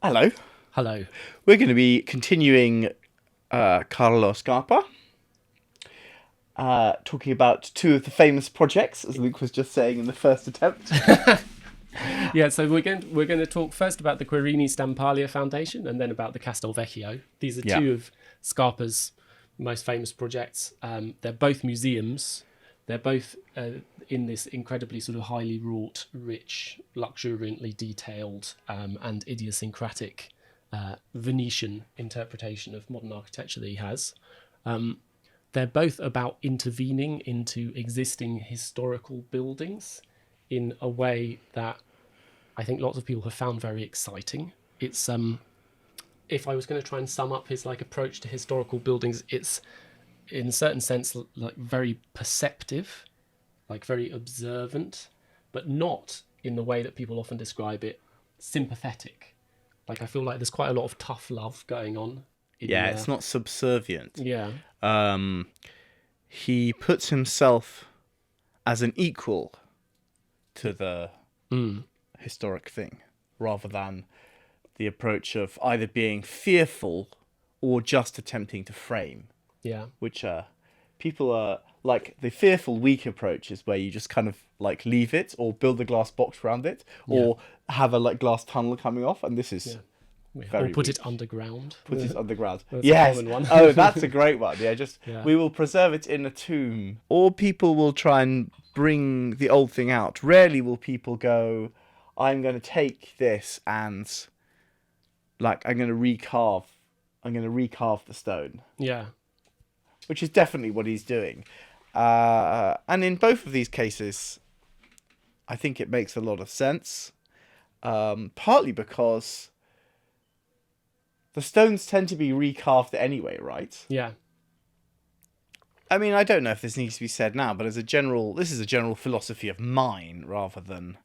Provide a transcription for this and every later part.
Hello. Hello. We're going to be continuing Carlo Scarpa, talking about two of the famous projects, as Luke was just saying in the first attempt. Yeah, so we're going to talk first about the Querini Stampalia Foundation and then about the Castelvecchio. These are Yeah. two of Scarpa's most famous projects. They're both museums. They're both in this incredibly sort of highly wrought, rich, luxuriantly detailed, and idiosyncratic Venetian interpretation of modern architecture that he has. They're both about intervening into existing historical buildings in a way that I think lots of people have found very exciting. It's if I was going to try and sum up his like approach to historical buildings, it's in a certain sense like very perceptive, like very observant, but not in the way that people often describe it, sympathetic. Like I feel like there's quite a lot of tough love going on. Yeah, it's not subservient. Yeah, He puts himself as an equal to the historic thing, rather than the approach of either being fearful or just attempting to frame, yeah, which people are like the fearful weak approach is where you just kind of like leave it or build a glass box around it or have a like glass tunnel coming off, and this is yeah. Or very put weak. it underground. Put it underground. That's a Yes. common one. Oh, that's a great one. Yeah, just Yeah. we will preserve it in a tomb. Or people will try and bring the old thing out. Rarely will people go, I'm going to take this and like I'm going to recarve the stone, Yeah, which is definitely what he's doing. And in both of these cases, I think it makes a lot of sense. Partly because the stones tend to be recarved anyway, right? yeah, I mean, I don't know if this needs to be said now, but this is a general philosophy of mine rather than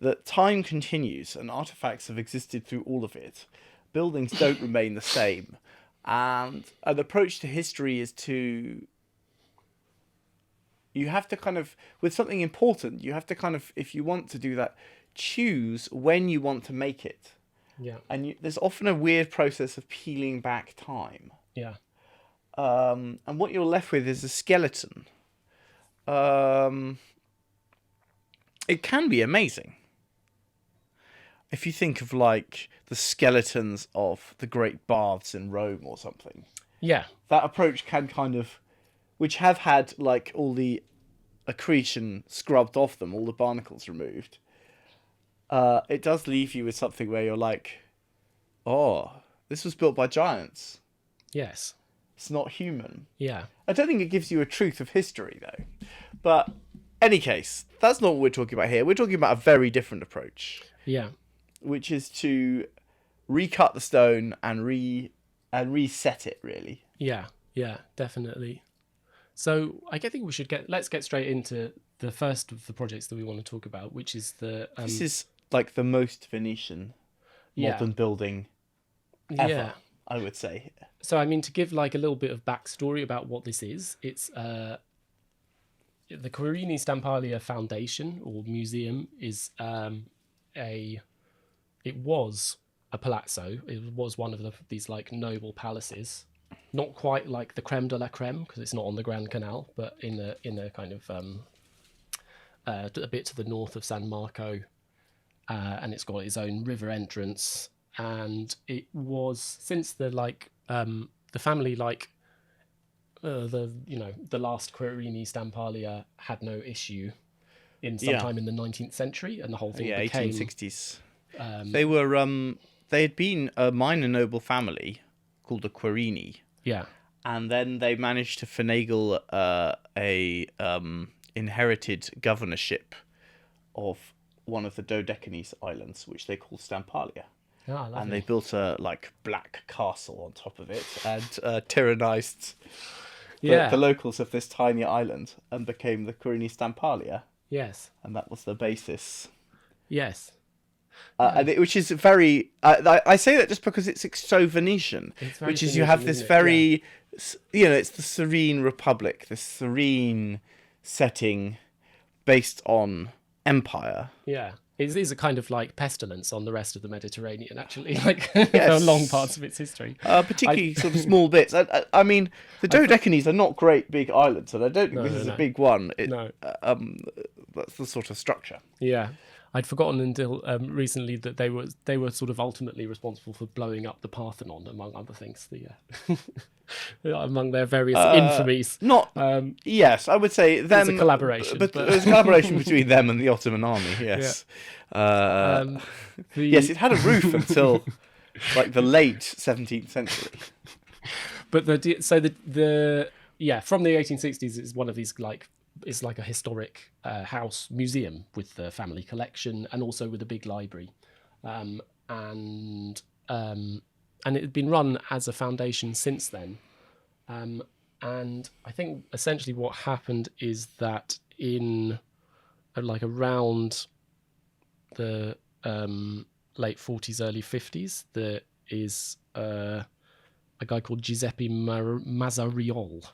that time continues and artifacts have existed through all of it. Buildings don't remain the same. And an approach to history is you have to kind of, with something important, you have to kind of, if you want to do that, choose when you want to make it. yeah, And there's often a weird process of peeling back time. yeah, And what you're left with is a skeleton. It can be amazing. If you think of like the skeletons of the great baths in Rome or something, yeah, that approach can kind of, which have had like all the accretion scrubbed off them, all the barnacles removed. It does leave you with something where you're like, oh, this was built by giants. yes, It's not human. yeah, I don't think it gives you a truth of history, though. But, any case, that's not what we're talking about here. We're talking about a very different approach, yeah, which is to recut the stone and reset it, really. yeah, yeah, definitely. So think let's get straight into the first of the projects that we want to talk about, which is the This is like the most Venetian modern building ever, yeah. I would say. So I mean, to give like a little bit of backstory about what this is, it's the Querini Stampalia Foundation or Museum is it was a palazzo. It was one of these like noble palaces, not quite like the creme de la creme because it's not on the Grand Canal, but in a kind of a bit to the north of San Marco, and it's got its own river entrance. And it was since the family the last Querini Stampalia had no issue in sometime in the 19th century, and the whole thing became 1860s. They had been a minor noble family called the Querini, yeah, and then they managed to finagle a inherited governorship of one of the Dodecanese islands, which they call Stampalia. And they built a like black castle on top of it and tyrannized the locals of this tiny island and became the Querini Stampalia. Yes. And that was the basis. Yes. Which is very... I say that just because it's so Venetian, which is you have this very... it's the serene republic, this serene setting based on empire. Yeah. it is a kind of like pestilence on the rest of the Mediterranean, actually, like for long parts of its history. Particularly sort of small bits. I mean, the Dodecanese are not great big islands, and I don't think this is a big one. That's the sort of structure. Yeah. I'd forgotten until recently that they were sort of ultimately responsible for blowing up the Parthenon, among other things. Among their various infamies. Yes, I would say them. There's a collaboration, but there's a collaboration between them and the Ottoman army. Yes. Yeah. Yes, it had a roof until like the late 17th century. But from the 1860s, it's one of these it's like a historic house museum with the family collection and also with a big library, and it had been run as a foundation since then. And I think essentially what happened is that in around the late 40s, early 50s, there is a guy called Giuseppe Mazzariol,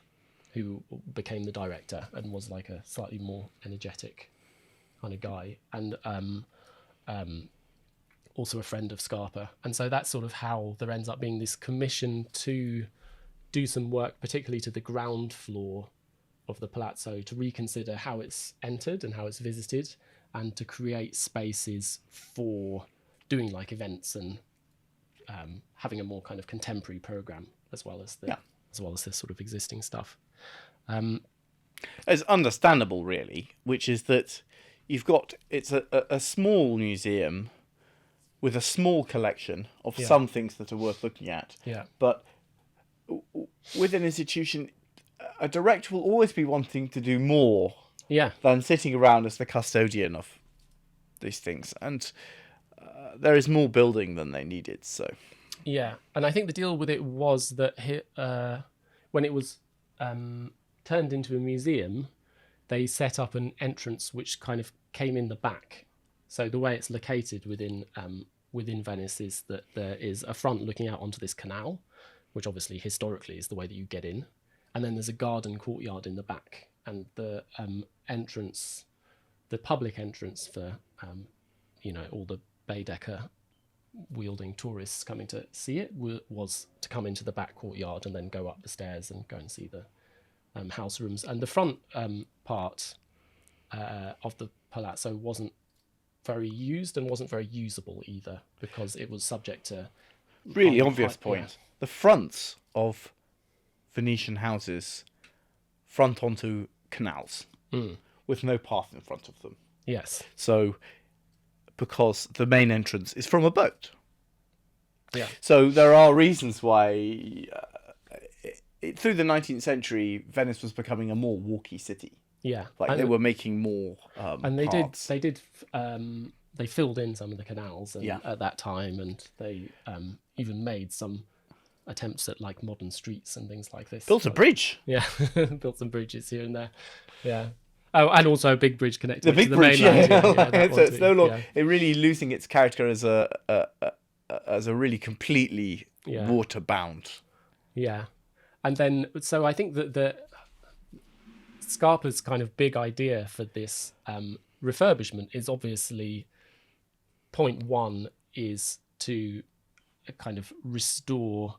who became the director and was like a slightly more energetic kind of guy, and also a friend of Scarpa. And so that's sort of how there ends up being this commission to do some work, particularly to the ground floor of the palazzo, to reconsider how it's entered and how it's visited, and to create spaces for doing like events and having a more kind of contemporary program as well as this sort of existing stuff. It's understandable, really, which is that it's a small museum with a small collection of some things that are worth looking at. Yeah. But with an institution, a director will always be wanting to do more than sitting around as the custodian of these things. And there is more building than they needed. So yeah, and I think the deal with it was that when it was turned into a museum, they set up an entrance which kind of came in the back. So the way it's located within Venice is that there is a front looking out onto this canal, which obviously historically is the way that you get in, and then there's a garden courtyard in the back, and the entrance, the public entrance for all the Baedeker wielding tourists coming to see it was to come into the back courtyard and then go up the stairs and go and see the house rooms. And the front part of the palazzo wasn't very used and wasn't very usable either, because it was subject to really obvious point. Yeah. The fronts of Venetian houses front onto canals with no path in front of them. Yes. So because the main entrance is from a boat. Yeah. So there are reasons why through the 19th century, Venice was becoming a more walky city. Yeah. Like they were making more and they paths. they filled in some of the canals at that time, and they even made some attempts at like modern streets and things like this. Built a bridge. Yeah. Built some bridges here and there. Yeah. Oh, and also a big bridge connected to the bridge, mainland. So it's no longer it really losing its character as a really completely water bound. Yeah. And then so I think that the Scarpa's kind of big idea for this refurbishment is obviously, point one is to kind of restore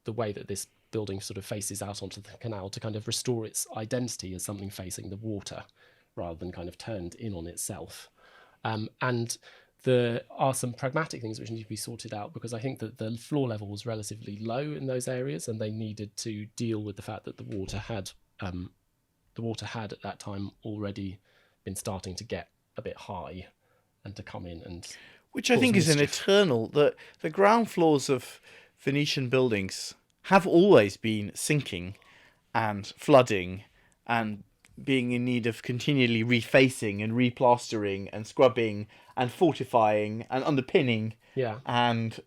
the way that this building sort of faces out onto the canal, to kind of restore its identity as something facing the water rather than kind of turned in on itself. And there are some pragmatic things which need to be sorted out, because I think that the floor level was relatively low in those areas, and they needed to deal with the fact that the water had at that time already been starting to get a bit high and to come in and which I think is an eternal. The ground floors of Venetian buildings have always been sinking and flooding and being in need of continually refacing and replastering and scrubbing and fortifying and underpinning. Yeah. And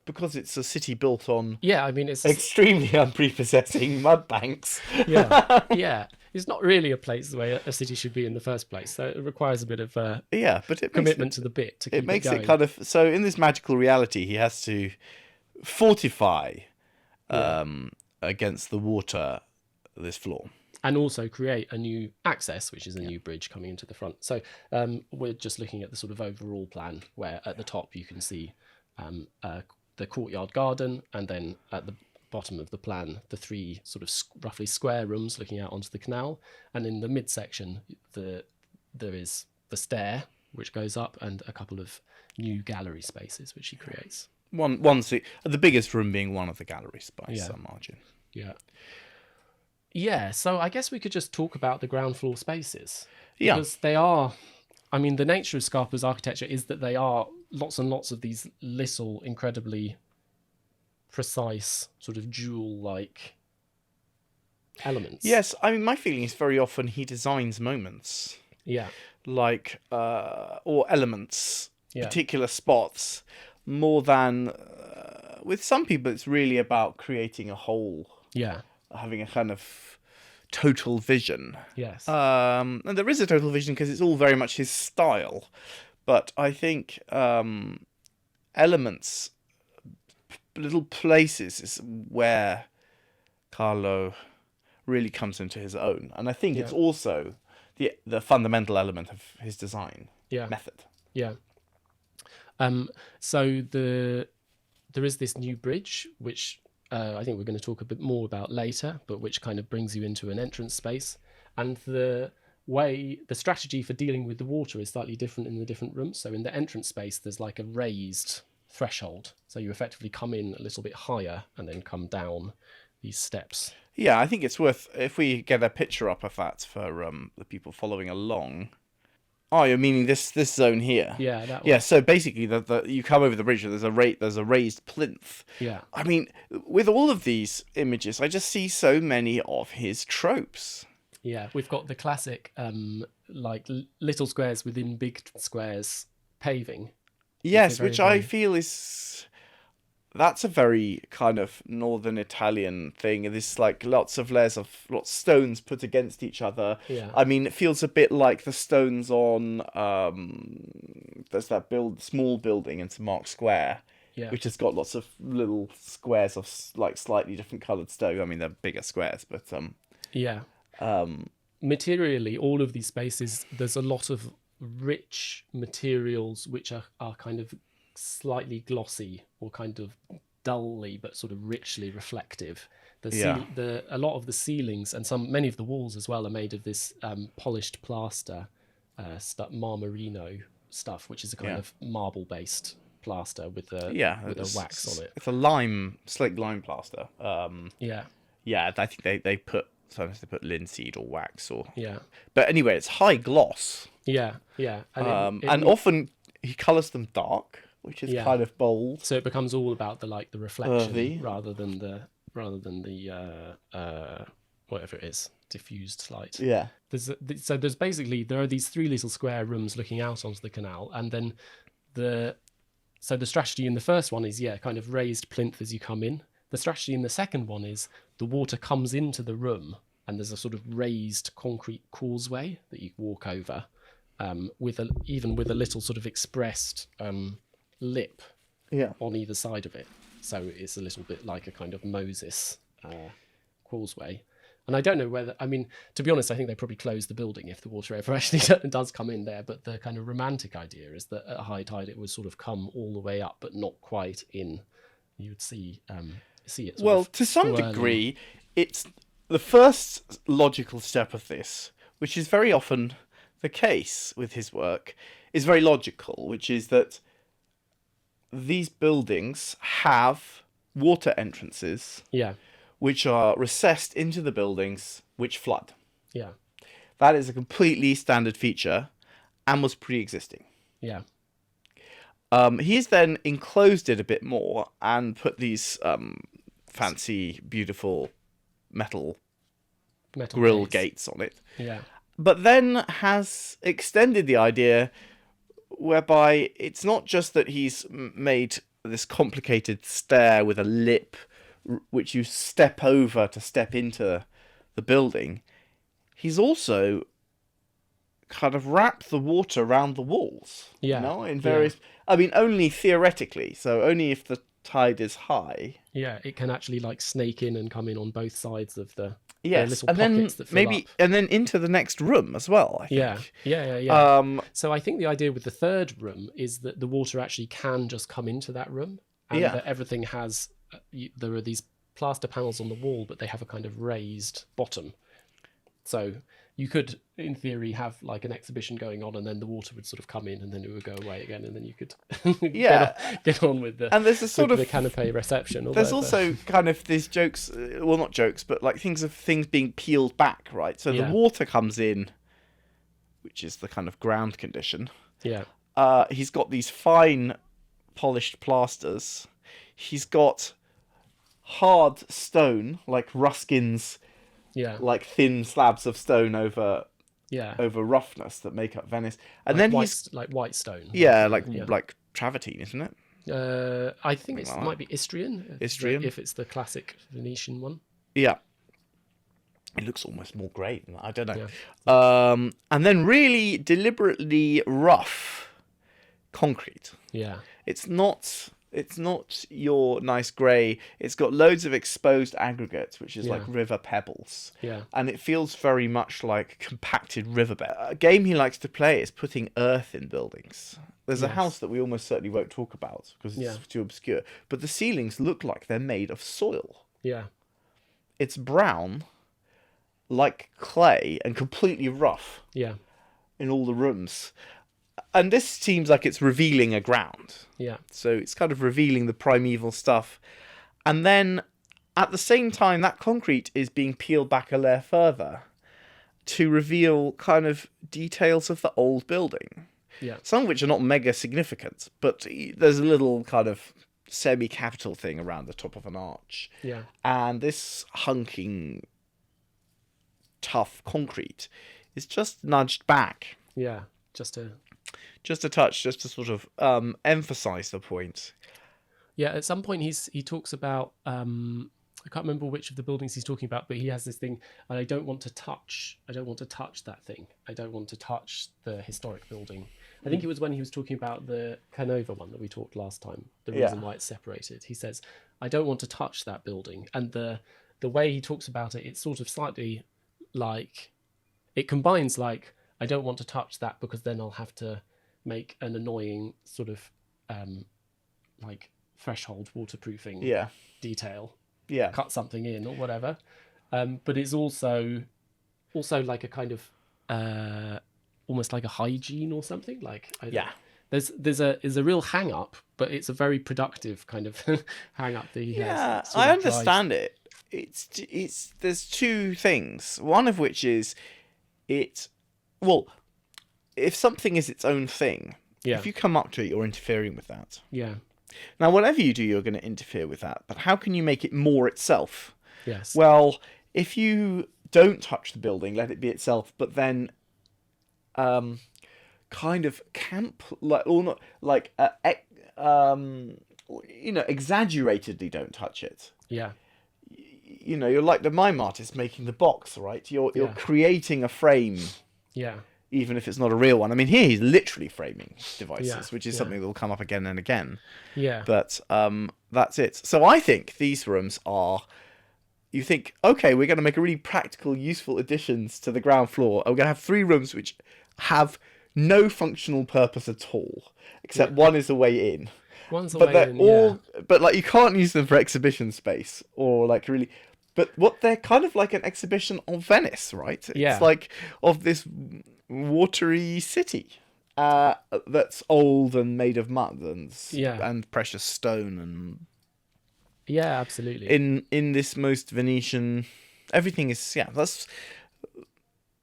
because it's a city built on it's extremely unprepossessing mud banks. Yeah. It's not really a place where a city should be in the first place. So it requires a bit of commitment to the bit to keep it makes going. it kind of so in this magical reality he has to fortify against the water this floor. and also create a new access, which is a new bridge coming into the front. So we're just looking at the sort of overall plan, where at the top you can see the courtyard garden, and then at the bottom of the plan, the three sort of roughly square rooms looking out onto the canal. And in the midsection, there is the stair, which goes up, and a couple of new gallery spaces, which he creates. The biggest room being one of the galleries by some margin. Yeah. Yeah, so I guess we could just talk about the ground floor spaces. Yeah. Because they are, I mean, the nature of Scarpa's architecture is that they are lots and lots of these little, incredibly precise, sort of jewel-like elements. Yes, I mean, my feeling is very often he designs moments. Yeah. Like, or elements, Yeah. particular spots, more than, with some people, it's really about creating a whole. Yeah. Having a kind of total vision. Yes. And there is a total vision because it's all very much his style. But I think elements, little places is where Carlo really comes into his own. And I think it's also the fundamental element of his design method. Yeah. So there is this new bridge, which I think we're going to talk a bit more about later, but which kind of brings you into an entrance space. And the strategy for dealing with the water is slightly different in the different rooms. So in the entrance space, there's like a raised threshold. So you effectively come in a little bit higher and then come down these steps. Yeah, I think it's worth, if we get a picture up of that for the people following along. Oh, you're meaning this zone here? Yeah, that one. Yeah, so basically, you come over the bridge, there's a raised plinth. Yeah. I mean, with all of these images, I just see so many of his tropes. Yeah, we've got the classic, little squares within big squares paving. Yes, which I feel that's a very kind of northern Italian thing. There's like lots of stones put against each other. Yeah. I mean, it feels a bit like the stones on there's that small building in St Mark's Square, which has got lots of little squares of like slightly different coloured stone. I mean, they're bigger squares, but materially, all of these spaces, there's a lot of rich materials which are kind of slightly glossy or kind of dully but sort of richly reflective. A lot of the ceilings and many of the walls as well are made of this polished plaster, marmorino stuff, which is a kind of marble based plaster with a wax on it. It's a slick lime plaster. I think they put linseed or wax but anyway, it's high gloss. And often he colours them dark, which is kind of bold. So it becomes all about the reflection rather than the whatever it is, diffused light. Yeah. There are these three little square rooms looking out onto the canal, and then the strategy in the first one is kind of raised plinth as you come in. The strategy in the second one is the water comes into the room and there's a sort of raised concrete causeway that you walk over, with a little sort of expressed lip on either side of it. So it's a little bit like a kind of Moses causeway. And I don't know whether, I mean, to be honest, I think they probably close the building if the water ever actually does come in there. But the kind of romantic idea is that at high tide it would sort of come all the way up, but not quite in. You would see it. Well, to some degree, it's the first logical step of this, which is very often the case with his work, is very logical, which is that these buildings have water entrances. Yeah. Which are recessed into the buildings, which flood. Yeah. That is a completely standard feature and was pre-existing. Yeah. He has then enclosed it a bit more and put these fancy, beautiful metal grill gates on it. Yeah. But then has extended the idea whereby it's not just that he's made this complicated stair with a lip which you step over to step into the building. He's also kind of wrapped the water around the walls. Yeah. In various... I mean, only theoretically. So only if the tide is high. Yeah, it can actually like snake in and come in on both sides of the Yes, little and then pockets that fill up. and then into the next room as well, I think. Yeah. So I think the idea with the third room is that the water actually can just come into that room, and that everything has. There are these plaster panels on the wall, but they have a kind of raised bottom. So you could, in theory, have like an exhibition going on, and then the water would sort of come in, and then it would go away again, and then you could get on with the and there's a sort of the canapé reception. Or there's whatever. also kind of these jokes, well, not jokes, but like things being peeled back, right? So the water comes in, which is the kind of ground condition. Yeah. He's got these fine polished plasters. He's got hard stone, like Ruskin's. Yeah. Like thin slabs of stone over roughness that make up Venice, and like then he's like white stone. Like travertine, isn't it? I think it might be Istrian. If it's the classic Venetian one. Yeah, it looks almost more grey than that. I don't know. Yeah. And then really deliberately rough concrete. Yeah, it's not your nice grey. It's got loads of exposed aggregate, which is like river pebbles. Yeah. And it feels very much like compacted riverbed. A game he likes to play is putting earth in buildings. There's a house that we almost certainly won't talk about because it's too obscure. But the ceilings look like they're made of soil. Yeah. It's brown, like clay, and completely rough. Yeah. In all the rooms. And this seems like it's revealing a ground. Yeah. So it's kind of revealing the primeval stuff. And then at the same time, that concrete is being peeled back a layer further to reveal kind of details of the old building. Yeah. Some of which are not mega significant, but there's a little kind of semi-capital thing around the top of an arch. Yeah. And this hunking, tough concrete is just nudged back. Yeah. Just a touch, just to sort of emphasize the point. Yeah, at some point he talks about I can't remember which of the buildings he's talking about, but he has this thing, and I don't want to touch that thing. I don't want to touch the historic building. I think it was when he was talking about the Canova one that we talked last time, the reason why it's separated. He says, I don't want to touch that building. And the way he talks about it, it's sort of slightly like, it combines like, I don't want to touch that because then I'll have to make an annoying sort of like threshold waterproofing detail. Yeah. Cut something in or whatever. But it's also like a kind of almost like a hygiene or something. Like there's a real hang up, but it's a very productive kind of hang up that he has. Yeah, I understand it. It's there's two things. One of which is if something is its own thing, if you come up to it, you're interfering with that. Yeah. Now, whatever you do, you're going to interfere with that. But how can you make it more itself? Yes. Well, if you don't touch the building, let it be itself, but then kind of camp, like, or not, like, exaggeratedly don't touch it. Yeah. You know, you're like the mime artist making the box, right? You're creating a frame. Yeah. Even if it's not a real one. I mean, here he's literally framing devices, which is something that will come up again and again. Yeah. But that's it. So I think these rooms are... You think, okay, we're going to make a really practical, useful additions to the ground floor. We're going to have 3 rooms which have no functional purpose at all, except one is a way in. One's a but way they're in, all, But like you can't use them for exhibition space or like really... But they're kind of like an exhibition of Venice, right? It's like of this watery city that's old and made of mud and precious stone and absolutely in this most Venetian, everything is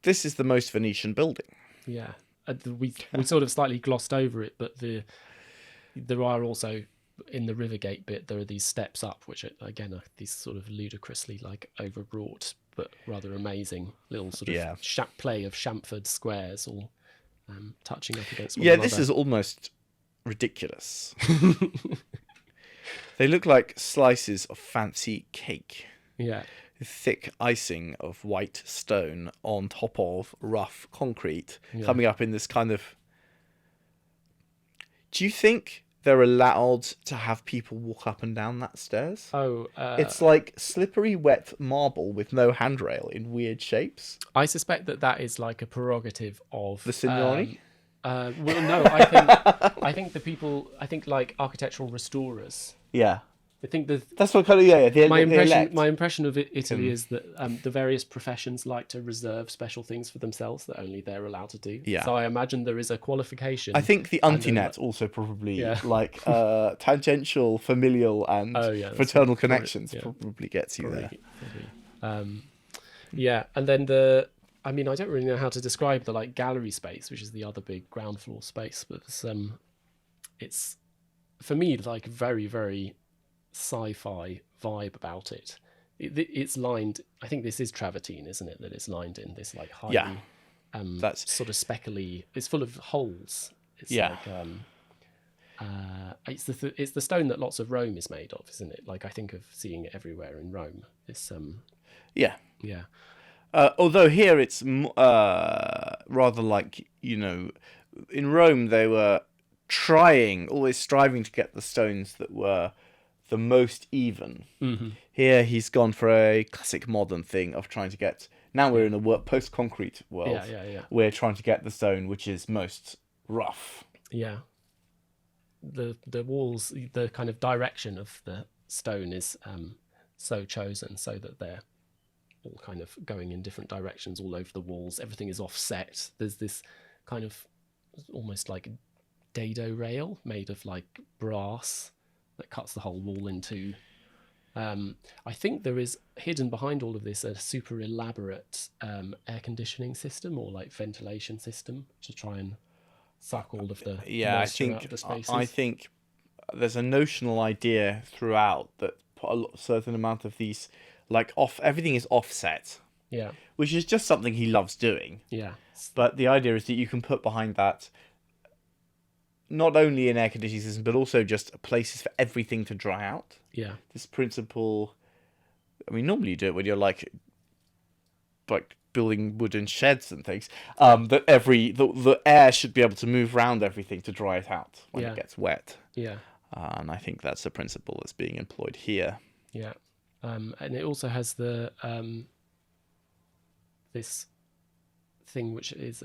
this is the most Venetian building. We sort of slightly glossed over it, but there are also in the Rivergate bit there are these steps up which are, again, are these sort of ludicrously like overwrought but rather amazing little sort of play of chamfered squares all touching up against one another. This is almost ridiculous. They look like slices of fancy cake. Yeah. Thick icing of white stone on top of rough concrete coming up in this kind of... Do you think they're allowed to have people walk up and down that stairs. Oh, It's like slippery, wet marble with no handrail in weird shapes. I suspect that is like a prerogative of The signori? well, no, I think the people, I think like architectural restorers. Yeah. I think That's what kind of, yeah. My impression of Italy is that the various professions like to reserve special things for themselves that only they're allowed to do. Yeah. So I imagine there is a qualification. I think the Antinet also probably, like, tangential, familial, and fraternal connections probably gets you there. Yeah, and then I don't really know how to describe the like gallery space, which is the other big ground floor space, but it's for me like very, very sci-fi vibe about it. It's lined, I think this is travertine, isn't it, that it's lined in this like highly that's sort of speckly, it's full of holes. It's like it's the stone that lots of Rome is made of, isn't it? Like I think of seeing it everywhere in Rome. It's yeah. Although here it's rather like, in Rome they were always striving to get the stones that were the most even. Mm-hmm. Here he's gone for a classic modern thing of trying to get, now we're in a post-concrete world. We're trying to get the stone which is most rough. Yeah. The walls, the kind of direction of the stone is so chosen so that they're all kind of going in different directions all over the walls. Everything is offset. There's this kind of almost like dado rail made of like brass that cuts the whole wall in two. I think there is hidden behind all of this a super elaborate air conditioning system or like ventilation system to try and suck all of the moisture out of the spaces. I think there's a notional idea throughout that put a certain amount of these everything is offset. Yeah. Which is just something he loves doing. Yeah. But the idea is that you can put behind that not only an air conditioning system, but also just places for everything to dry out. Yeah. This principle, normally you do it when you're like building wooden sheds and things. That the air should be able to move around everything to dry it out when it gets wet. Yeah. And I think that's a principle that's being employed here. Yeah. And it also has the this thing which is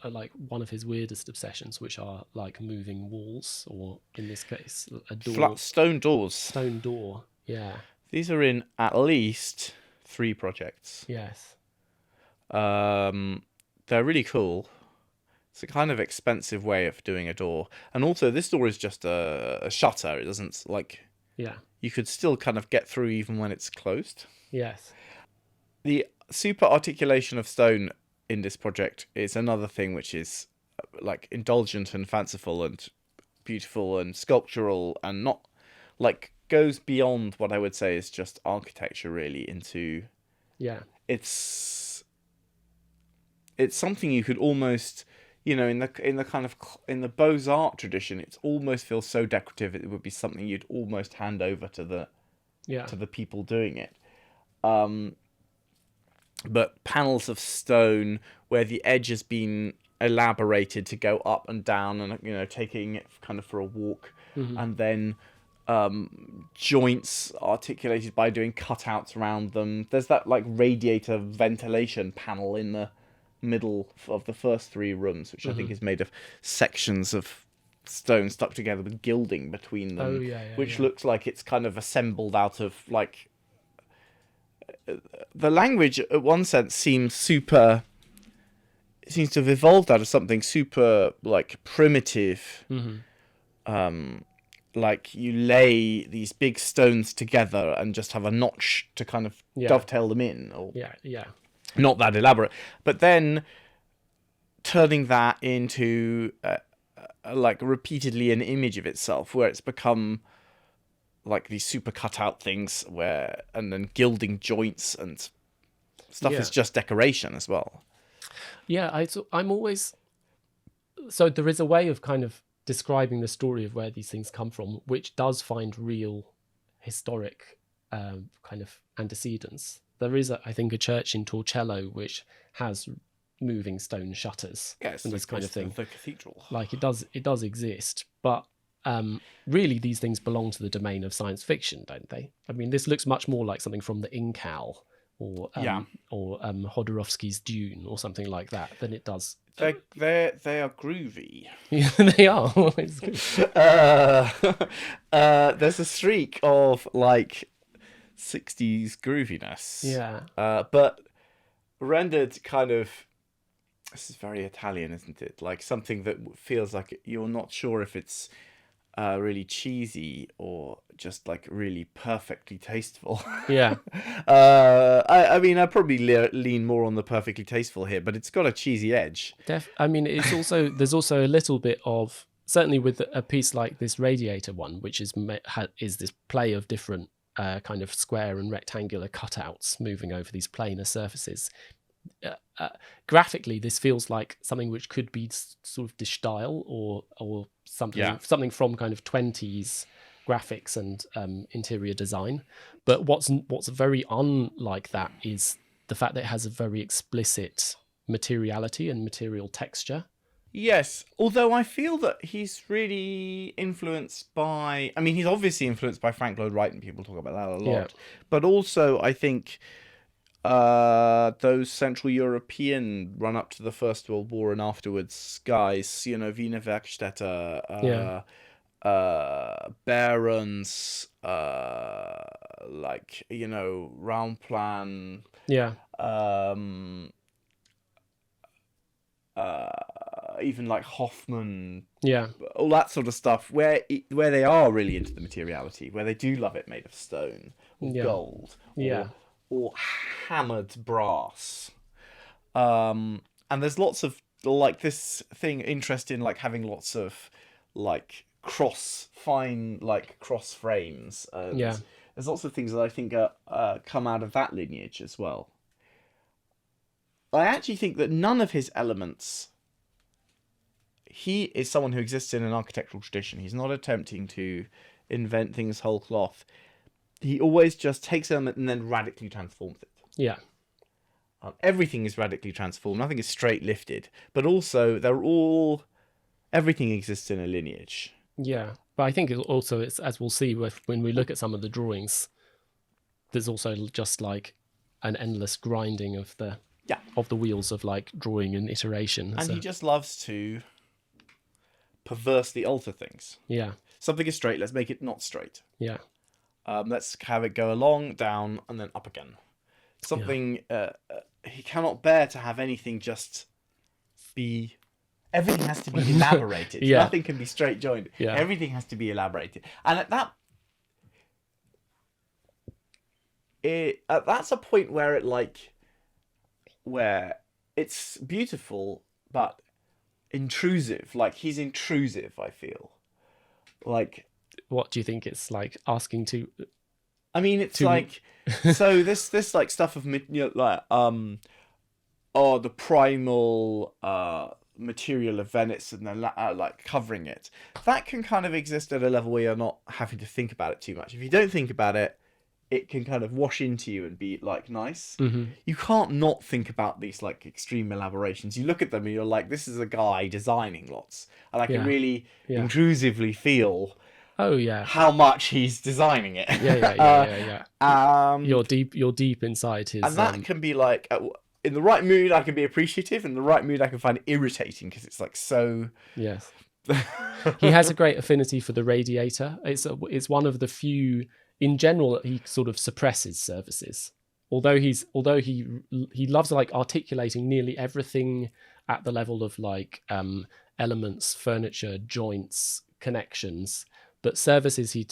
like one of his weirdest obsessions, which are like moving walls, or in this case a door. Flat stone doors. Stone door. Yeah. These are in at least 3 projects. Yes. They're really cool. It's a kind of expensive way of doing a door, and also this door is just a shutter. It doesn't you could still kind of get through even when it's closed. Yes. The super articulation of stone in this project is another thing which is like indulgent and fanciful and beautiful and sculptural, and not like goes beyond what I would say is just architecture really into it's something you could almost in the Beaux-Arts tradition, it almost feels so decorative it would be something you'd almost hand over to the people doing it. But panels of stone where the edge has been elaborated to go up and down, and taking it kind of for a walk, and then joints articulated by doing cutouts around them. There's that like radiator ventilation panel in the middle of the first 3 rooms, which I think is made of sections of stone stuck together with gilding between them, which looks like it's kind of assembled out of like the language at one sense seems to have evolved out of something super like primitive. Like you lay these big stones together and just have a notch to kind of dovetail them in, or not that elaborate, but then turning that into like repeatedly an image of itself, where it's become like these super cut out things and then gilding joints and stuff is just decoration as well. I'm always, so there is a way of kind of describing the story of where these things come from, which does find real historic kind of antecedents. There is, I think, a church in Torcello which has moving stone shutters and this kind of thing. The cathedral, like it does exist, but really these things belong to the domain of science fiction, don't they? I mean, this looks much more like something from the Incal or Jodorowsky's Dune or something like that than it does. They are groovy. Yeah, they are. It's good. There's a streak of like 60s grooviness. Yeah. But rendered kind of. This is very Italian, isn't it? Like something that feels like you're not sure if it's really cheesy or just like really perfectly tasteful. Yeah. I mean, I probably lean more on the perfectly tasteful here, but it's got a cheesy edge. I mean, it's also there's also a little bit of, certainly with a piece like this Radiator one, which is this play of different kind of square and rectangular cutouts moving over these planar surfaces. Graphically, this feels like something which could be sort of de style or something from kind of 20s graphics and interior design. But what's very unlike that is the fact that it has a very explicit materiality and material texture. Yes, although I feel that he's really influenced by... I mean, he's obviously influenced by Frank Lloyd Wright, and people talk about that a lot. Yeah. But also, I think... those Central European run up to the First World War and afterwards guys, you know, Wiener Werkstätte, Barons, like, you know, Raumplan, even like Hoffman, all that sort of stuff, where they are really into the materiality, where they do love it made of stone or gold, or hammered brass. And there's lots of like this thing interest in like having lots of like cross frames. There's lots of things that I think come out of that lineage as well. I actually think that none of his elements... He is someone who exists in an architectural tradition. He's not attempting to invent things whole cloth. He always just takes an element and then radically transforms it. Yeah. Everything is radically transformed. Nothing is straight lifted. But also, everything exists in a lineage. Yeah. But I think it's as we'll see when we look at some of the drawings, there's also just like an endless grinding of the wheels of like drawing and iteration. And he just loves to perversely alter things. Yeah. Something is straight, let's make it not straight. Yeah. Let's have it go along, down, and then up again. Something he cannot bear to have anything just be. Everything has to be elaborated. Nothing can be straight joined. Everything has to be elaborated, and that's a point where where it's beautiful but intrusive. Like he's intrusive. I feel like. What do you think it's like asking to? I mean, it's like so this like stuff of the primal material of Venice and then like covering it. That can kind of exist at a level where you're not having to think about it too much. If you don't think about it, it can kind of wash into you and be like nice. Mm-hmm. You can't not think about these like extreme elaborations. You look at them and you're like, this is a guy designing lots, and I can really intrusively feel. Oh yeah, how much he's designing it. Yeah. You're deep inside his. And that can be like, in the right mood, I can be appreciative. In the right mood, I can find it irritating because it's like so. Yes. He has a great affinity for the Radiator. It's one of the few, in general, that he sort of suppresses surfaces. Although he loves like articulating nearly everything at the level of like elements, furniture, joints, connections. But surfaces he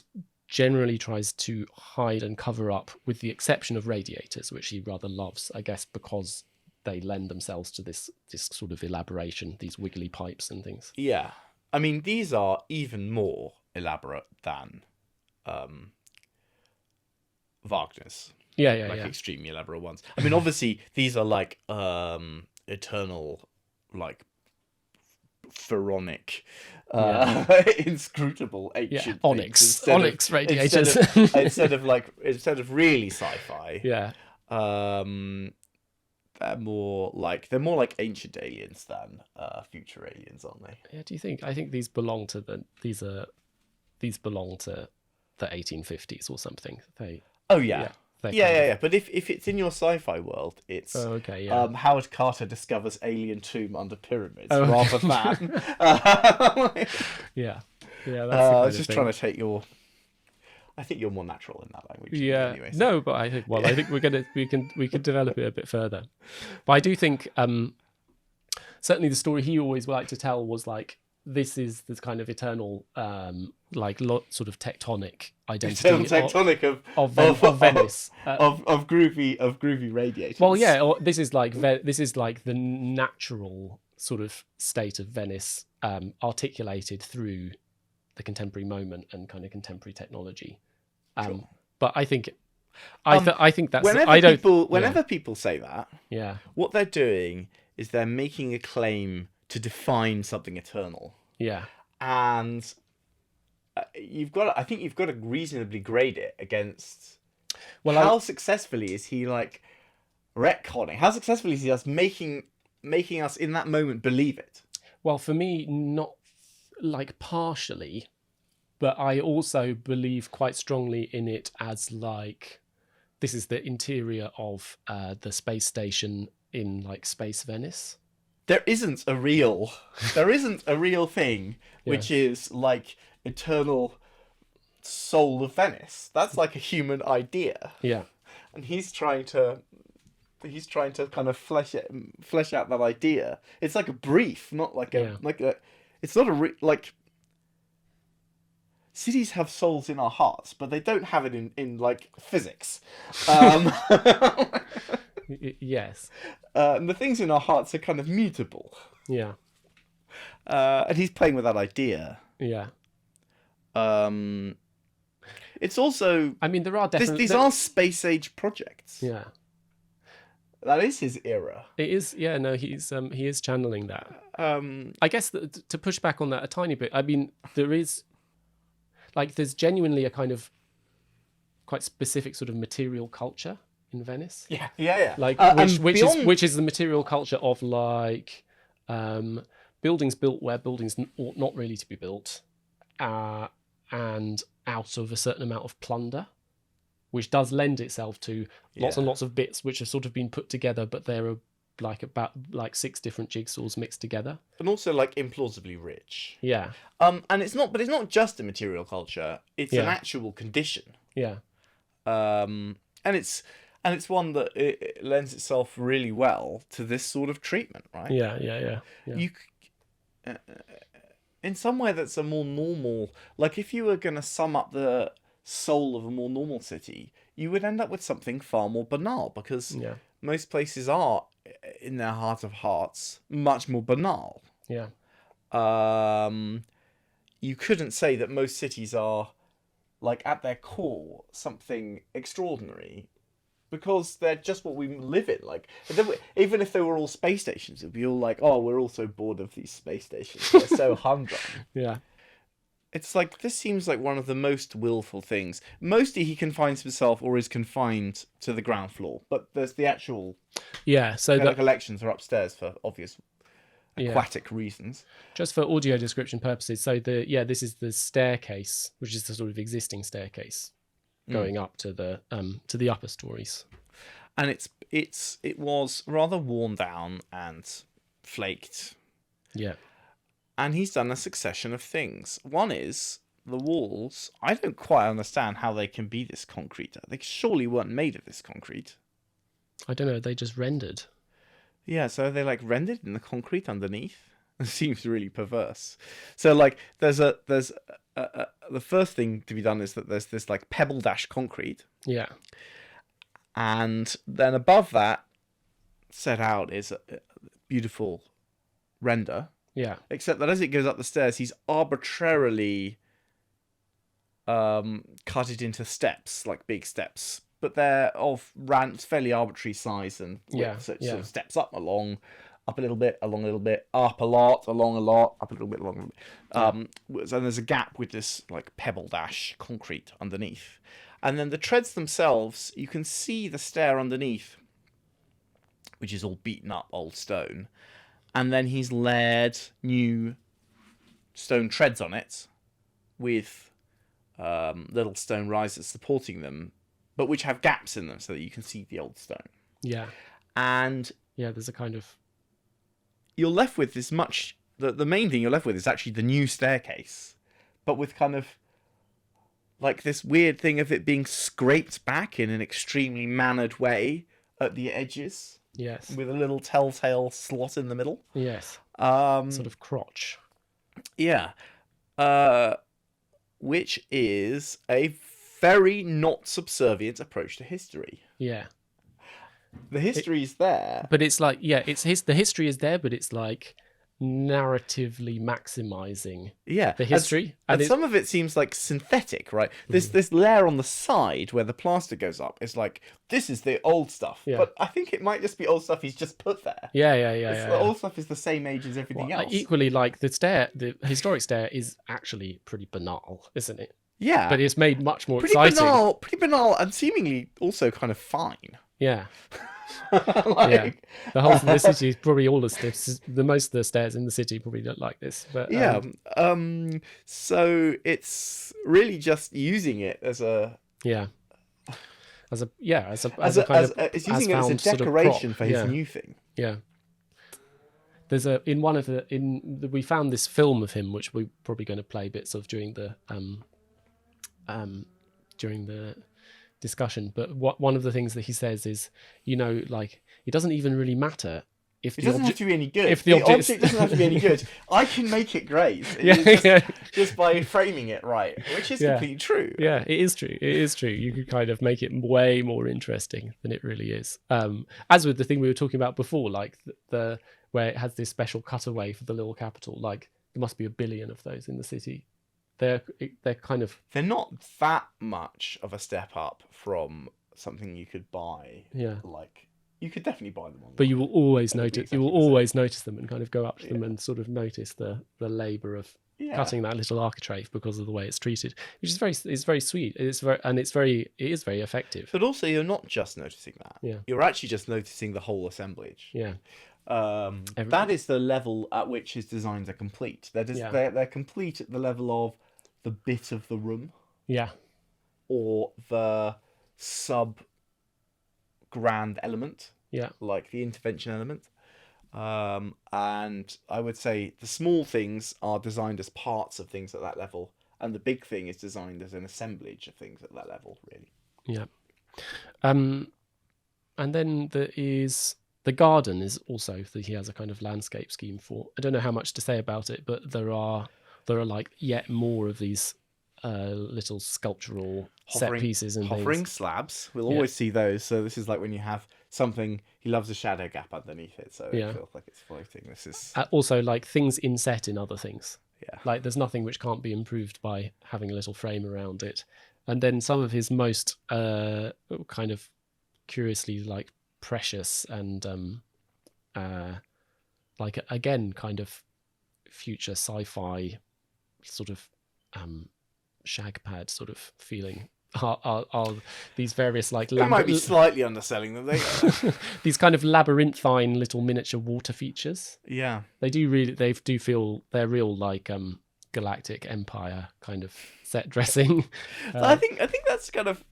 generally tries to hide and cover up, with the exception of radiators, which he rather loves, I guess, because they lend themselves to this sort of elaboration, these wiggly pipes and things. Yeah. I mean, these are even more elaborate than Wagner's. Yeah. Extremely elaborate ones. I mean, obviously, these are like eternal, like pharaonic, inscrutable ancient onyx radiators instead of really sci-fi. They're more like ancient aliens than future aliens, aren't they? Yeah. Do you think? I think these belong to these are these belong to the 1850s or something. Oh yeah. they're Yeah, kind yeah, of- yeah. But if it's in your sci-fi world, it's Oh, okay, yeah. Howard Carter discovers alien tomb under pyramids Oh, rather okay. than. Yeah, that's the I kind was of just thing. trying to take your. I think you're more natural in that language. Yeah, Anyway, so. no, but I think I think we can develop it a bit further. But I do think certainly the story he always liked to tell was like this is this kind of eternal sort of tectonic identity Tectonic of Venice. of groovy radiators. Well, yeah, or this is like the natural sort of state of Venice, articulated through the contemporary moment and kind of contemporary technology. Sure. But I think, I think that's whenever people say that, yeah, what they're doing is they're making a claim to define something eternal, yeah, and I think you've got to reasonably grade it against. Well, how successfully is he like retconning? How successfully is he us making us in that moment believe it? Well, for me, not like partially, but I also believe quite strongly in it as like this is the interior of the space station in like Space Venice. There isn't a real thing which is like eternal soul of Venice. That's like a human idea. Yeah. And he's trying to kind of flesh out that idea. It's like a brief, not like a it's not like cities have souls in our hearts, but they don't have it in like physics. Yes. And the things in our hearts are kind of mutable. Yeah. And he's playing with that idea. Yeah. It's also. I mean, there are definitely these are space age projects. Yeah. That is his era. It is. Yeah. No, he is channeling that. I guess to push back on that a tiny bit. I mean, there's genuinely a kind of quite specific sort of material culture in Venice. Yeah. Like which is the material culture of like buildings built where buildings ought not really to be built, and out of a certain amount of plunder, which does lend itself to lots and lots of bits which have sort of been put together, but there are about 6 different jigsaws mixed together, and also like implausibly rich. Yeah. And it's not just a material culture; it's an actual condition. Yeah. And it's one that it lends itself really well to this sort of treatment, right? Yeah. You, in some way, that's a more normal. Like if you were going to sum up the soul of a more normal city, you would end up with something far more banal, because most places are, in their heart of hearts, much more banal. Yeah. You couldn't say that most cities are, like at their core, something extraordinary, because they're just what we live in. Like, even if they were all space stations, it'd be all like, oh, we're all so bored of these space stations. They're so humdrum. Yeah. It's like, this seems like one of the most willful things. Mostly he confines himself or is confined to the ground floor, but there's the actual so the collections are upstairs for obvious aquatic reasons. Just for audio description purposes, so this is the staircase, which is the sort of existing staircase going up to the upper stories, and it was rather worn down and flaked. Yeah. And he's done a succession of things. One is the walls. I don't quite understand how they can be this concrete. They surely weren't made of this concrete. I don't know. They just rendered. Yeah, so they like rendered in the concrete underneath. It seems really perverse. So like, there's the first thing to be done is that there's this like pebble dash concrete. Yeah. And then above that, set out is a beautiful render. Yeah. Except that as it goes up the stairs, he's arbitrarily cut it into steps, like big steps. But they're of fairly arbitrary size and width. So it sort of steps up along, up a little bit, along a little bit, up a lot, along a lot, up a little bit, along a little bit. So there's a gap with this like pebble dash concrete underneath. And then the treads themselves, you can see the stair underneath, which is all beaten up old stone. And then he's layered new stone treads on it with little stone risers supporting them, but which have gaps in them so that you can see the old stone. Yeah. And there's a kind of... You're left with this much... The main thing you're left with is actually the new staircase, but with kind of like this weird thing of it being scraped back in an extremely mannered way at the edges. Yes. With a little telltale slot in the middle. Yes. Sort of crotch. Yeah. Which is a very not subservient approach to history. Yeah. The history is there. But it's like, the history is there, but it's like narratively maximizing the history. And some of it seems like synthetic, right? This layer on the side where the plaster goes up is like, this is the old stuff. Yeah. But I think it might just be old stuff he's just put there. The old stuff is the same age as everything else. Equally, like the historic stair is actually pretty banal, isn't it? Yeah. But it's made much more exciting. Pretty banal and seemingly also kind of fine. Yeah. The whole of the city is probably all the steps. The most of the stairs in the city probably don't like this, but so it's really just using it as a it's using it as a decoration for his new thing. Yeah. There's we found this film of him, which we're probably going to play bits of during the discussion, but one of the things that he says is, like, it doesn't even really matter if it doesn't have to be any good. If the object doesn't have to be any good, I can make it great. Just by framing it right, which is completely true. Yeah, it is true. It is true. You could kind of make it way more interesting than it really is. As with the thing we were talking about before, like the where it has this special cutaway for the little capital. Like, there must be 1 billion of those in the city. They're not that much of a step up from something you could buy. Yeah, like you could definitely buy them on. But you will always notice. You will always notice them and kind of go up to them and sort of notice the labour of cutting that little architrave because of the way it's treated, which is very sweet. It is very effective. But also, you're not just noticing that. Yeah, you're actually just noticing the whole assemblage. Yeah. That is the level at which his designs are complete. They're complete at the level of the bit of the room, or the sub grand element, like the intervention element. And I would say the small things are designed as parts of things at that level, and the big thing is designed as an assemblage of things at that level, really. Yeah. And then there is the garden is also that he has a kind of landscape scheme for. I don't know how much to say about it, but there are like yet more of these little sculptural set pieces and hovering slabs. We'll always see those. So this is like when you have something, he loves a shadow gap underneath it, so it feels like it's floating. This is also like things inset in other things. Yeah, like there's nothing which can't be improved by having a little frame around it. And then some of his most kind of curiously like precious and like again kind of future sci-fi sort of shag pad sort of feeling are these various like they might be slightly underselling them. These kind of labyrinthine little miniature water features. They do feel they're real like Galactic Empire kind of set dressing. I think that's kind of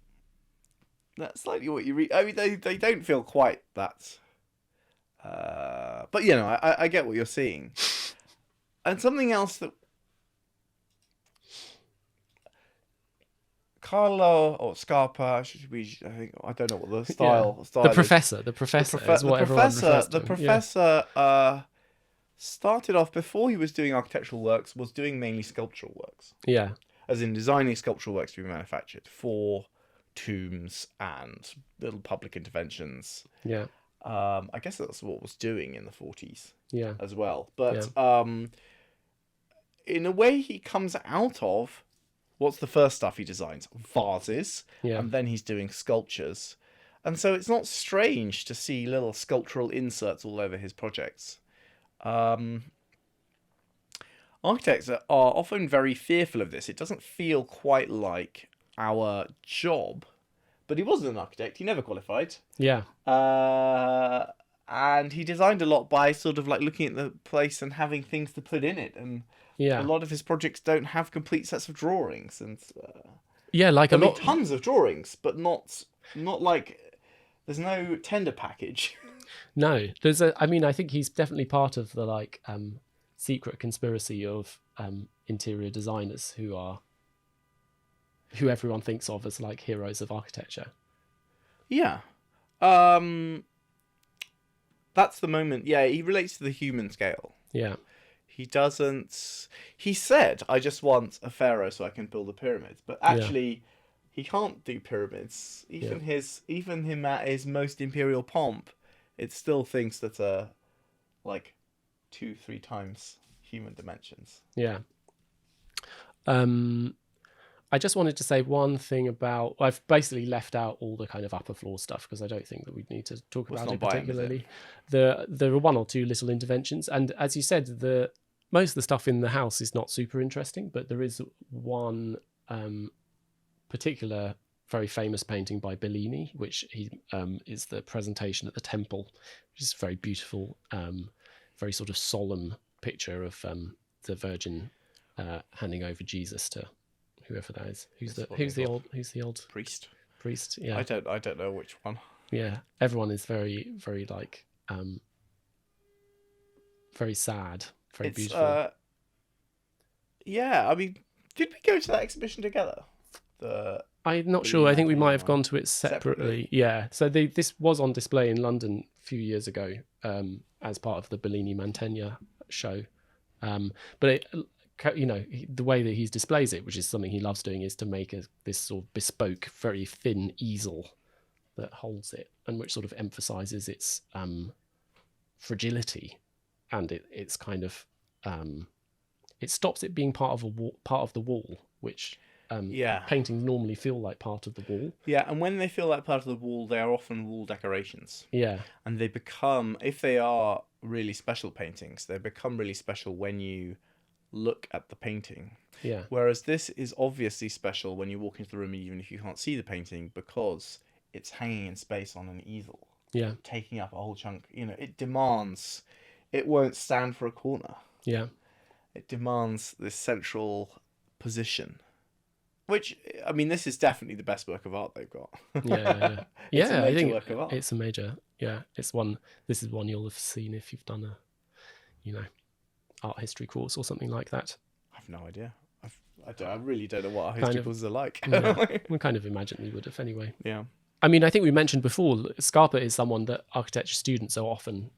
that's slightly what you read. I mean, they don't feel quite that. But I get what you're seeing. And something else that Carlo or Scarpa should be. I don't know what the style. The professor is what everyone refers to him. The professor started off before he was doing architectural works. Was doing mainly sculptural works. Yeah, as in designing sculptural works to be manufactured for tombs and little public interventions. Yeah. I guess that's what was doing in the 40s. Yeah. As well, but in a way, he comes out of. What's the first stuff he designs? Vases. And then he's doing sculptures. And so it's not strange to see little sculptural inserts all over his projects. Architects are often very fearful of this. It doesn't feel quite like our job. But he wasn't an architect. He never qualified. Yeah. And he designed a lot by sort of like looking at the place and having things to put in it and Yeah. A lot of his projects don't have complete sets of drawings, and Yeah, like a lot. tons of drawings, but not like there's no tender package. No, there's a. I mean, I think he's definitely part of the like secret conspiracy of interior designers who everyone thinks of as like heroes of architecture. Yeah. That's the moment. Yeah, he relates to the human scale. Yeah. He doesn't. He said, "I just want a pharaoh so I can build the pyramids," but actually, he can't do pyramids. Even him at his most imperial pomp, it's still things that are like 2-3 times human dimensions. Yeah. I just wanted to say one thing about. I've basically left out all the kind of upper floor stuff because I don't think that we'd need to talk about it particularly. There are one or two little interventions, and as you said, most of the stuff in the house is not super interesting, but there is one particular very famous painting by Bellini, which is the Presentation at the Temple, which is a very beautiful, very sort of solemn picture of the Virgin handing over Jesus to whoever that is. Who's the old priest? Yeah, I don't know which one. Yeah, everyone is very, very like very sad, very beautiful. Yeah, I mean, did we go to that exhibition together? I'm not sure. I think we might have gone to it separately. Yeah. So this was on display in London a few years ago as part of the Bellini Mantegna show. But the way that he displays it, which is something he loves doing, is to make this sort of bespoke, very thin easel that holds it, and which sort of emphasizes its fragility, and it's kind of it stops it being part of the wall, which paintings normally feel like part of the wall. Yeah, and when they feel like part of the wall, they are often wall decorations. Yeah, and they become, if they are really special paintings, they become really special when you look at the painting. Yeah. Whereas this is obviously special when you walk into the room, even if you can't see the painting, because it's hanging in space on an easel. Yeah. Taking up a whole chunk. It demands. It won't stand for a corner. Yeah. It demands this central position. Which, I mean, this is definitely the best work of art they've got. Yeah. It's a major I think work of art. it's a major. Yeah, it's one. This is one you'll have seen if you've done a, art history course or something like that. I have no idea. I really don't know what art history courses are like. We kind of imagine we would have anyway. Yeah. I mean, I think we mentioned before, Scarpa is someone that architecture students are often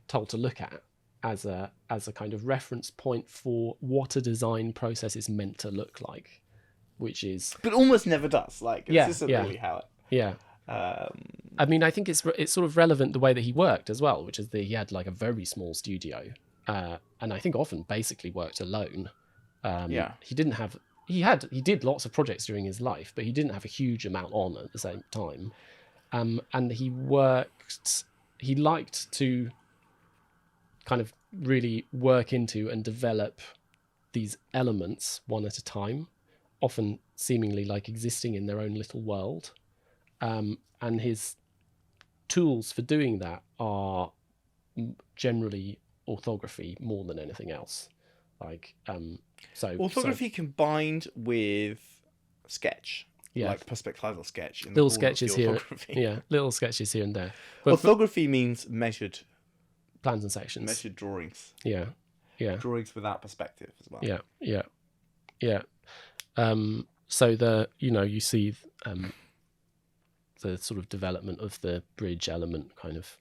told to look at as a kind of reference point for what a design process is meant to look like, which is... But almost never does. This isn't really how it... Yeah. I mean, I think it's sort of relevant the way that he worked as well, which is that he had like a very small studio, and I think often basically worked alone. He didn't have... He did lots of projects during his life, but he didn't have a huge amount on at the same time. And he liked to kind of really work into and develop these elements one at a time, often seemingly like existing in their own little world. And his tools for doing that are generally orthography more than anything else. Orthography combined with sketch, like perspectival sketch. Little sketches here, little sketches here and there. But orthography means measured plans and sections, measured drawings. Yeah. Drawings without perspective as well. Yeah. So you see the sort of development of the bridge element kind of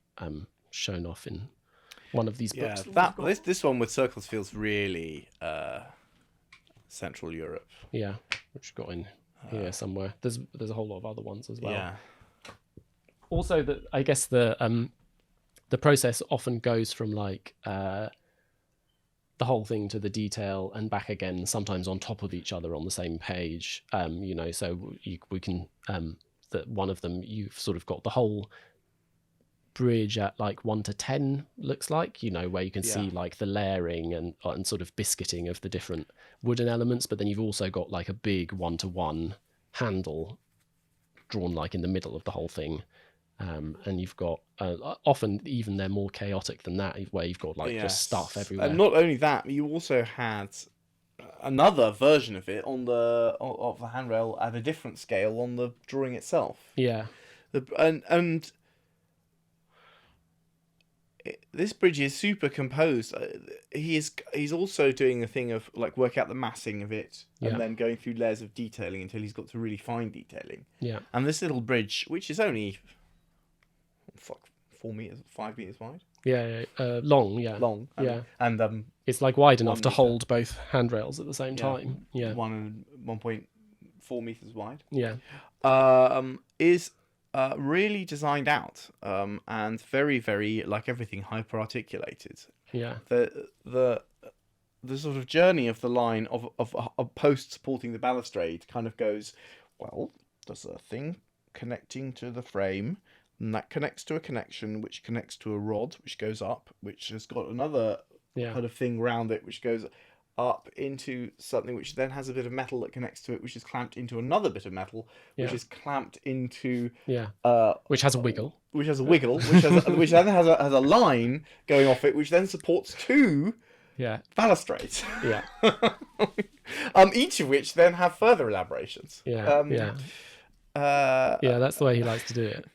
shown off in one of these books. This one with circles feels really Central Europe. Yeah, which got in here somewhere. There's a whole lot of other ones as well. Yeah. Also, I guess the process often goes from like the whole thing to the detail and back again, sometimes on top of each other on the same page. So we can that one of them you've sort of got the whole bridge at like 1 to 10 looks like, where you can see like the layering and sort of biscuiting of the different wooden elements, but then you've also got like a big 1-to-1 handle drawn like in the middle of the whole thing, and you've got often even they're more chaotic than that, where you've got like just stuff everywhere. And not only that, you also had another version of it on of the handrail at a different scale on the drawing itself. Yeah. This bridge is super composed. He's also doing a thing of like work out the massing of it and then going through layers of detailing until he's got to really fine detailing. Yeah. And this little bridge, which is only 4 meters, 5 meters wide. Yeah, long. Yeah, long. And it's like wide enough to hold both handrails at the same time. Yeah, 1.4 meters wide. Yeah, is really designed out and very, very, like everything, hyper articulated. Yeah, the sort of journey of the line of a post supporting the balustrade kind of goes, well, there's a thing connecting to the frame. And that connects to a connection, which connects to a rod, which goes up, which has got another kind of thing round it, which goes up into something which then has a bit of metal that connects to it, which is clamped into another bit of metal, which is clamped into which has a wiggle, which then has a line going off it, which then supports two balustrades. Yeah. Each of which then have further elaborations. Yeah, that's the way he likes to do it.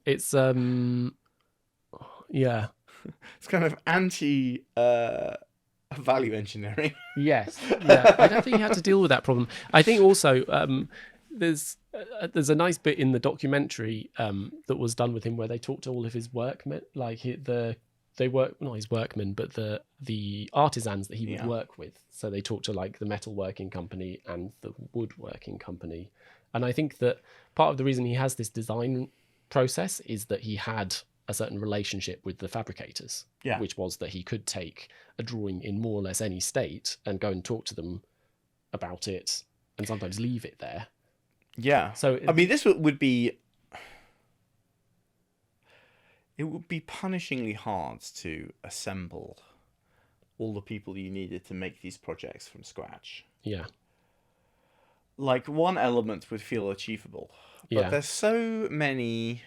It's it's kind of anti value engineering. Yes, I don't think he had to deal with that problem. I think also there's a nice bit in the documentary that was done with him where they talked to all of his workmen, like not his workmen, but the artisans that he would work with. So they talked to like the metalworking company and the woodworking company, and I think that part of the reason he has this design process is that he had a certain relationship with the fabricators, which was that he could take a drawing in more or less any state and go and talk to them about it and sometimes leave it there. Yeah. So I mean, this would be punishingly hard to assemble all the people you needed to make these projects from scratch. Yeah. Like, one element would feel achievable, but there's so many,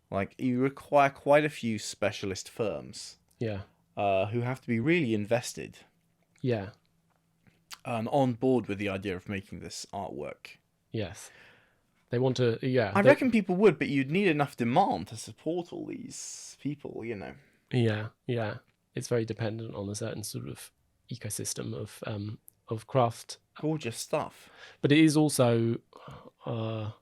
like, you require quite a few specialist firms who have to be really invested and on board with the idea of making this artwork. Yes. They want to, I reckon people would, but you'd need enough demand to support all these people, you know. Yeah. It's very dependent on a certain sort of ecosystem of craft. Gorgeous stuff. But it is also, I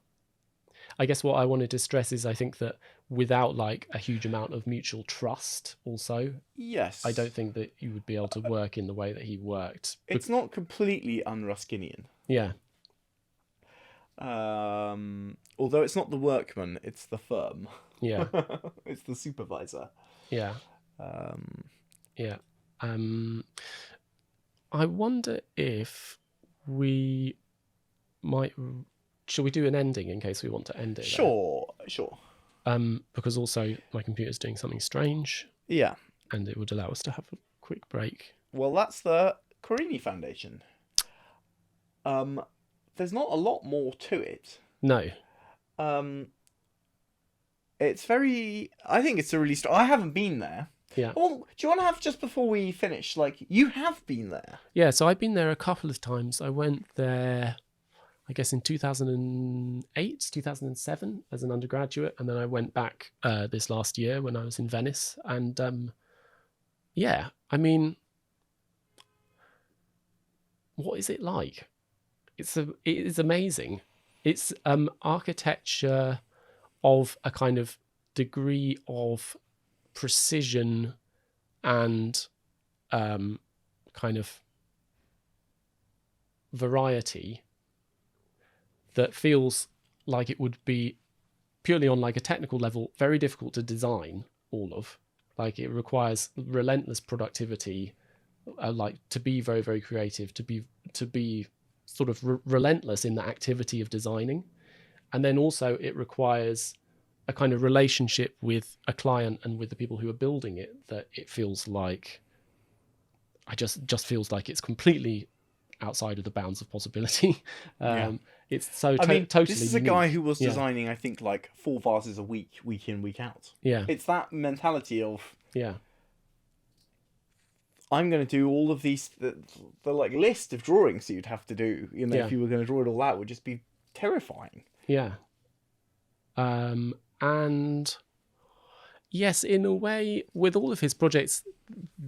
guess what I wanted to stress is I think that without like a huge amount of mutual trust also, I don't think that you would be able to work in the way that he worked. It's not completely un-Ruskinian. Yeah. Although it's not the workman, it's the firm. Yeah. It's the supervisor. Yeah. I wonder if we might... Shall we do an ending in case we want to end it? Sure. Because also my computer's doing something strange. Yeah. And it would allow us to have a quick break. Well, that's the Querini Foundation. There's not a lot more to it. No. It's very... I think it's a really... I haven't been there. Yeah. Well, do you want to have, just before we finish, like, you have been there? Yeah, so I've been there a couple of times. I went there, I guess, in 2008, 2007 as an undergraduate. And then I went back this last year when I was in Venice. And I mean, what is it like? It is amazing. It's architecture of a kind of degree of precision and kind of variety that feels like it would be purely on like a technical level very difficult to design all of. Like, it requires relentless productivity, like to be very, very creative, to be sort of relentless in the activity of designing. And then also it requires a kind of relationship with a client and with the people who are building it, that it feels like, just feels like it's completely outside of the bounds of possibility. It's so totally this is a unique. guy who was designing, I think, like 4 vases a week in, week out. Yeah. It's that mentality of... Yeah. I'm going to do all of these, the like list of drawings that you'd have to do, you know, Yeah. if you were going to draw it all out, would just be terrifying. Yeah. And yes, in a way, with all of his projects,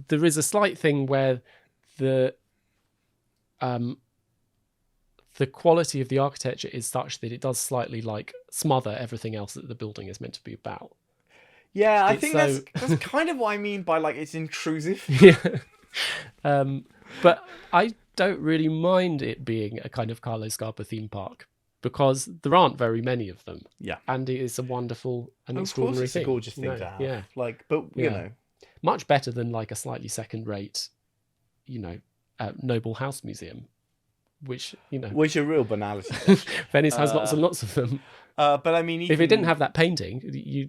there is a slight thing where the quality of the architecture is such that it does slightly like smother everything else that the building is meant to be about. Yeah, I It's think so- that's kind of what I mean by like it's intrusive. Yeah. But I don't really mind it being a kind of Carlo Scarpa theme park because there aren't very many of them. Yeah. And it is a wonderful and Of extraordinary course, it's thing. a gorgeous thing No, to have. Yeah. Like, but you Yeah. know, Much better than like a slightly second-rate, Noble House Museum, which, which are real banalities. Venice has lots and lots of them. But I mean, If it didn't have that painting,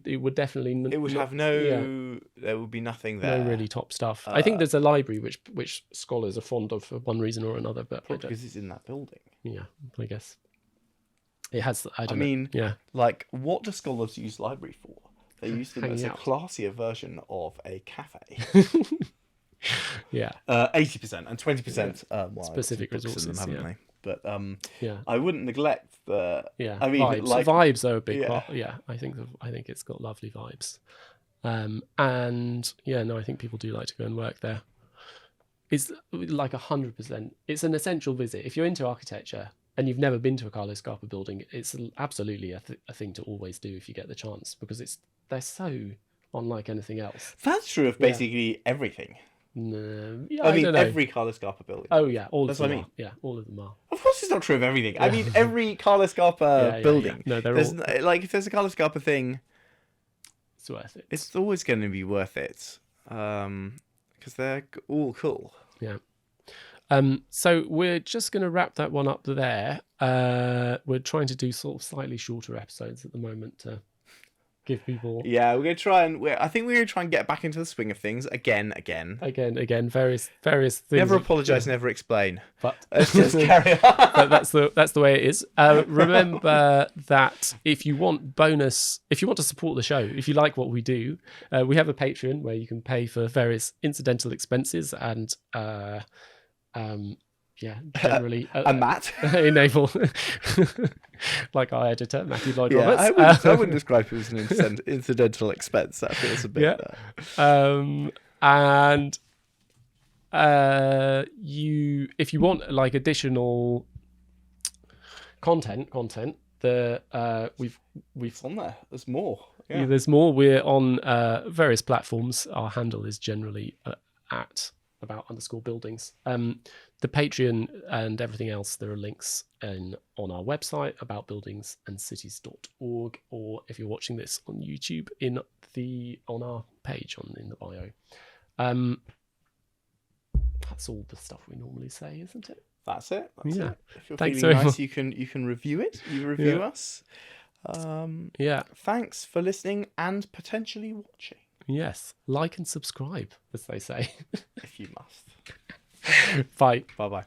it would definitely it would have there would be nothing there. no really top stuff. I think there's a library which scholars are fond of for one reason or another, but Probably because it's in that building. yeah, I guess it has. I mean, yeah, like, what do scholars use library for? They use them as Hanging a out. classier version of a cafe. yeah, 80% and 20% Specific resources, in them, haven't yeah. they? But yeah, I wouldn't neglect the. yeah. I mean, vibes. like, Vibes are a big yeah. part. Yeah, I think it's got lovely vibes. And yeah, no, I think people do like to go and work there. It's like 100%. It's an essential visit if you're into architecture and you've never been to a Carlo Scarpa building. It's absolutely a thing to always do if you get the chance because they're so unlike anything else. That's true of basically everything. No, yeah, I mean, don't know. every Carlo Scarpa building. Oh yeah, all That's of them what I mean. are. Yeah, all of them are. Of course, it's not true of everything. I mean, every Carlo Scarpa Yeah. building. No, they're There's all. like if there's a Carlo Scarpa thing, It's worth it. it's always going to be worth it because they're all cool. Yeah. So we're just going to wrap that one up there. We're trying to do sort of slightly shorter episodes at the moment to give people Yeah, we're gonna try and I think we're gonna try and get back into the swing of things again. again various things. Never apologise, never explain. But Let's just carry on. but that's the way it is. Remember that if you want to support the show, if you like what we do, we have a Patreon where you can pay for various incidental expenses and generally And Matt. enable like our editor Matthew Lloyd Yeah, Roberts. I wouldn't describe it as an incidental expense. That feels a bit. Yeah. And if you want like additional content, we've It's on there. There's more. Yeah. there's more. We're on various platforms. Our handle is generally at about_buildings. The Patreon and everything else, there are links on our website, aboutbuildingsandcities.org, or if you're watching this on YouTube, on our page in the bio. That's all the stuff we normally say, isn't it? That's it. That's Yeah. it. If you're Thanks feeling very nice, much. you can review it. You review Yeah. us. Yeah. Thanks for listening and potentially watching, Yes. Like and subscribe, as they say. if you must. Bye. Bye bye.